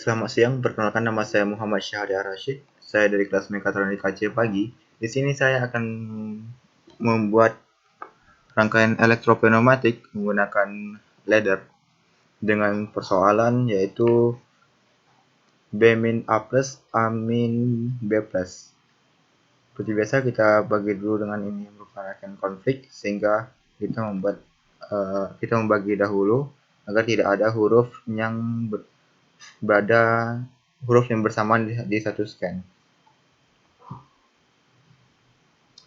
Selamat siang, perkenalkan nama saya Muhammad Syahriar Rashid. Saya dari kelas Mekatronik AC Pagi. Di sini saya akan membuat rangkaian elektropneumatik menggunakan ladder dengan persoalan yaitu B- A plus A- B plus. Seperti biasa kita bagi dulu dengan ini merupakan konflik sehingga kita membagi dahulu agar tidak ada huruf yang berada huruf yang bersamaan di satu scan.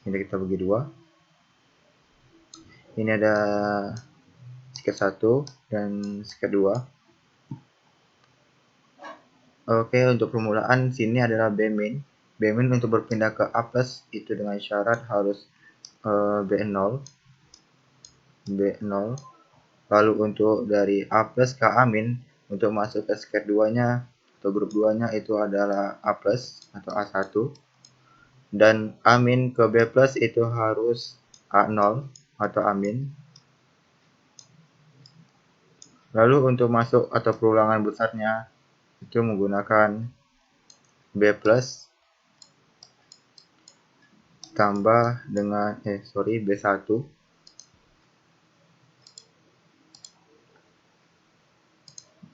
Ini kita bagi dua. Ini ada sket 1 dan sket 2. Oke, untuk permulaan sini adalah B-min. B-min untuk berpindah ke A plus itu dengan syarat harus B0. B0. Lalu untuk dari A plus ke A-min untuk masuk ke sket 2-nya atau grup 2-nya itu adalah A plus atau A1. Dan A- ke B plus itu harus A0 atau A-. Lalu untuk masuk atau perulangan besarnya itu menggunakan B plus tambah dengan B1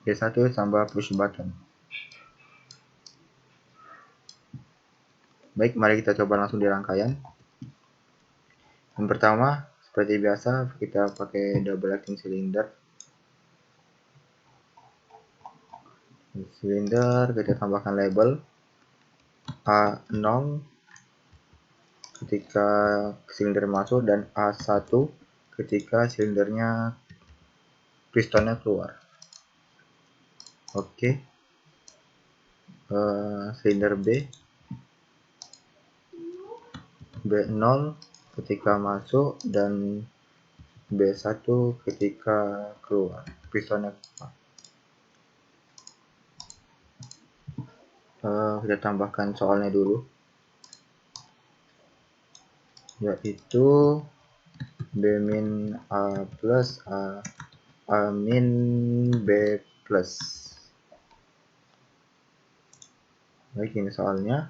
B1 tambah push button. Baik, mari kita coba langsung di rangkaian. Yang pertama, seperti biasa kita pakai double acting cylinder. Silinder kita tambahkan label A0 ketika silinder masuk dan A1 ketika silindernya pistonnya keluar. Oke. Silinder B0 ketika masuk dan B1 ketika keluar pistonnya keluar. Kita tambahkan soalnya dulu, yaitu B- A plus A- B plus. Baik, ini soalnya.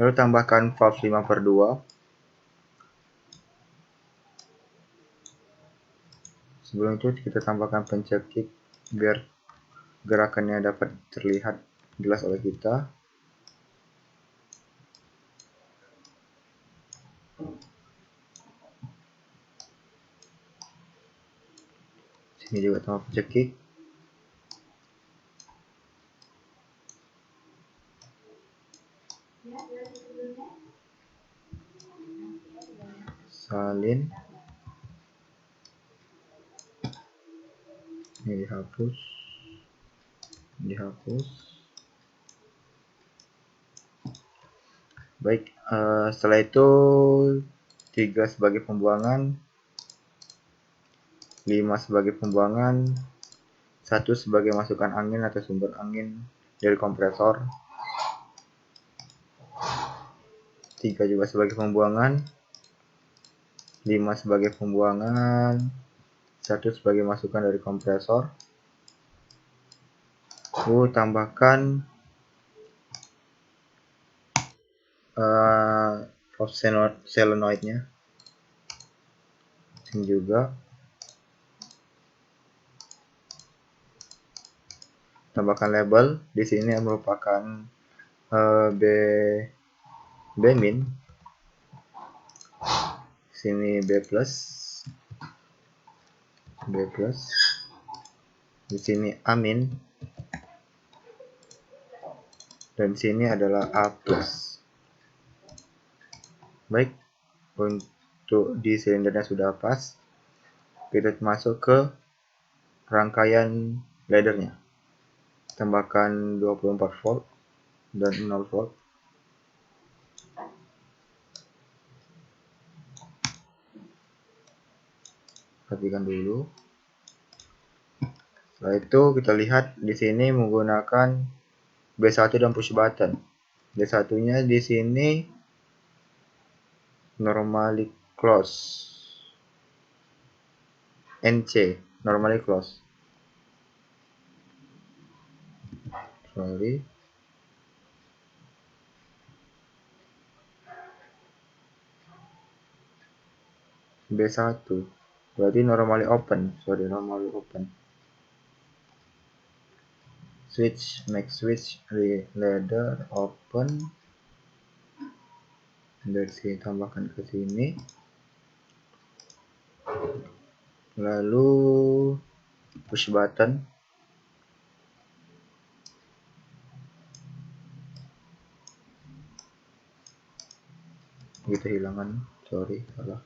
Lalu tambahkan valve 5/2. Sebelum itu kita tambahkan pencekik biar gerakannya dapat terlihat jelas oleh kita. Sini juga tambah pencekik. Salin. Ini dihapus. Baik, setelah itu 3 sebagai pembuangan, 5 sebagai pembuangan, 1 sebagai masukan angin atau sumber angin dari kompresor, 3 juga sebagai pembuangan, 5 sebagai pembuangan, 1 sebagai masukan dari kompresor. Tambahkan solenoidnya. Ini juga tambahkan label. Di sini merupakan B-min. Sini B plus. Di sini A-min. Dan sini adalah A plus. Baik, untuk di silindernya sudah pas. Kita masuk ke rangkaian laddernya. Tambahkan 24 volt dan 0 volt. Perhatikan dulu. Setelah itu kita lihat di sini menggunakan B1 dan push button. B1-nya di sini normally close. NC, normally close. sorry, B1 berarti normally open, normally open. Switch, make switch ladder open, dari sini tambahkan ke sini, lalu push button, gitu hilangan, sorry salah.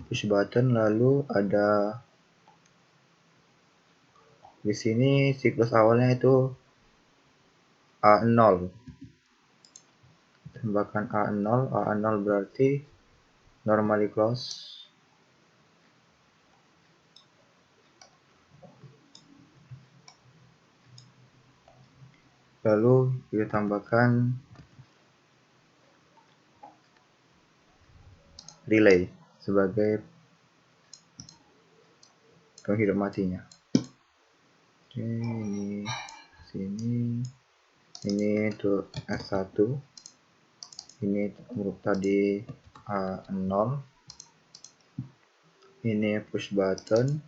Push button, lalu ada di sini siklus awalnya itu A0. Tambahkan A0, A0 berarti normally close. Lalu kita tambahkan relay sebagai penghidup matinya. Oke, ini sini, ini untuk S1, ini huruf tadi A0, ini push button,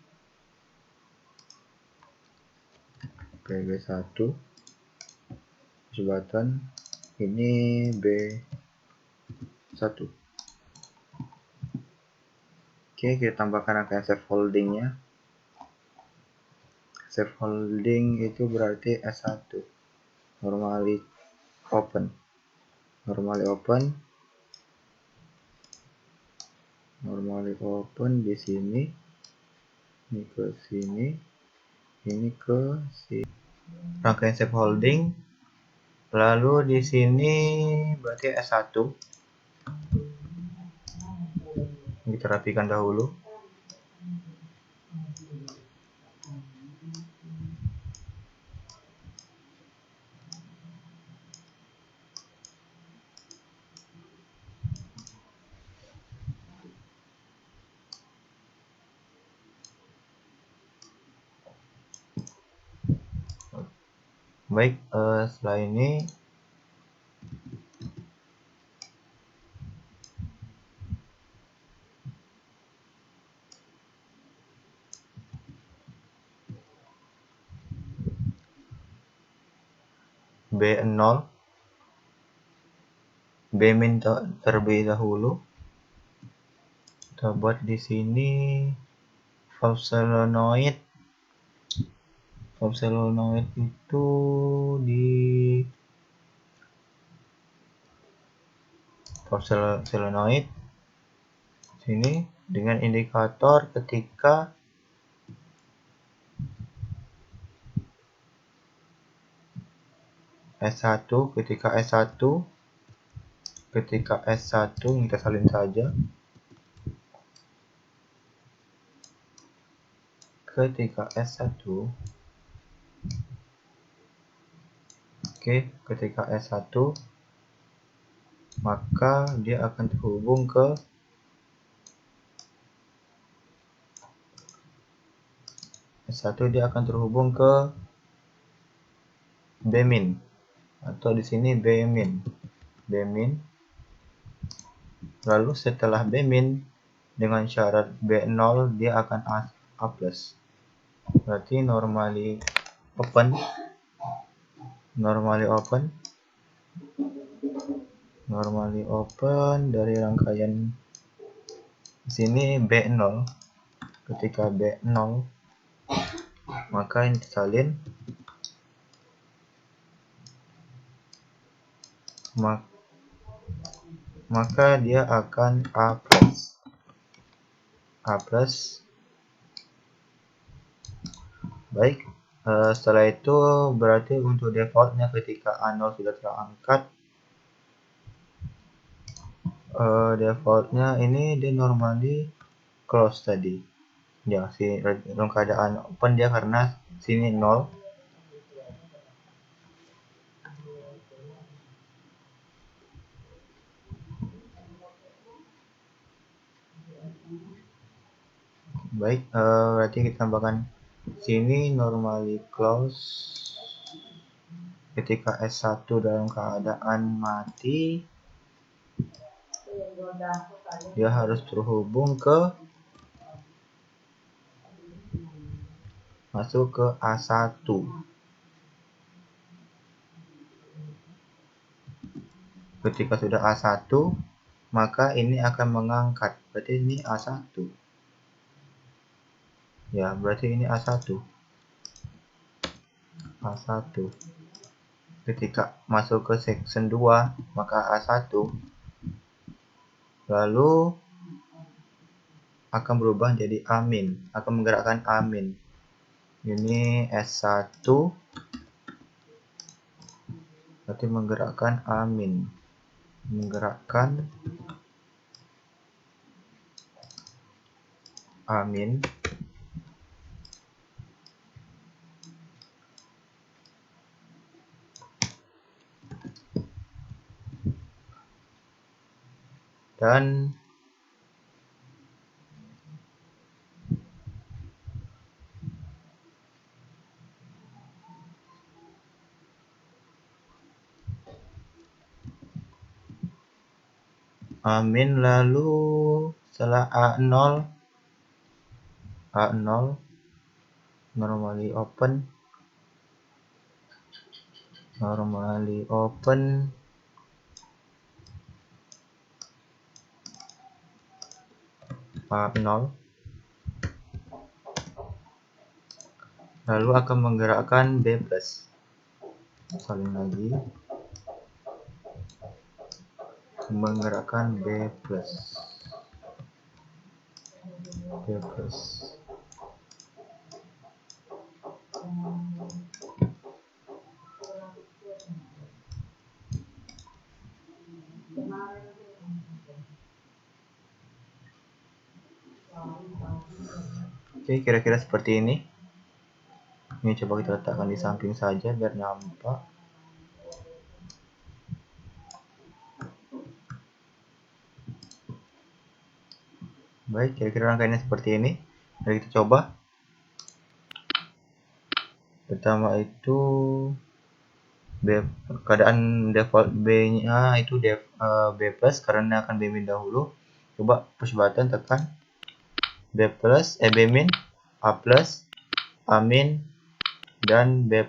B1, push button, ini B1. Oke, kita tambahkan angka safe holdingnya. Safe holding itu berarti S1, normally open, normally open di sini, ini ke sini, ini ke sini. Rangkaian safe holding, lalu di sini berarti S1. Kita rapikan dahulu. Baik, setelah ini B0, B-min terlebih dahulu. Kita buat di sini valve solenoid. Valve solenoid itu di valve solenoid sini dengan indikator ketika S1, ketika S1 kita salin saja. Ketika S1, oke, ketika S1 maka dia akan terhubung ke B-min atau di sini B-min. Lalu setelah B-min dengan syarat B0 dia akan A+. Berarti normally open dari rangkaian di sini B0. Ketika B0 maka ini disalin, maka dia akan A+. Baik, setelah itu berarti untuk defaultnya ketika A0 sudah terangkat, defaultnya ini dia normally close tadi. Ya, dalam keadaan open dia karena sini 0. Baik, berarti kita tambahkan sini normally close ketika S1 dalam keadaan mati, dia harus terhubung ke masuk ke A1. Ketika sudah A1, maka ini akan mengangkat. Berarti ini A1. Ya, berarti ini A1. A1. Ketika masuk ke section 2, maka A1. Lalu akan berubah jadi amin. Akan menggerakkan amin. Ini S1. Berarti menggerakkan amin. Menggerakkan amin. Dan amin, lalu setelah A0 normally open A0, lalu akan menggerakkan B+. Salin lagi, menggerakkan B+. Oke, kira-kira seperti ini. Ini coba kita letakkan di samping saja biar nampak. Baik, kira-kira rangkaiannya seperti ini. Mari kita coba. Pertama itu keadaan default B-nya itu B+, karena akan B- dahulu. Coba push button, tekan B+, B-, A+, A-, dan B+.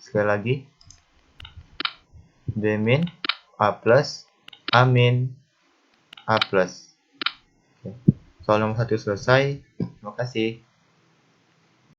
Sekali lagi, B-, A+, A-, A+. Oke. Soal nomor 1 selesai. Terima kasih.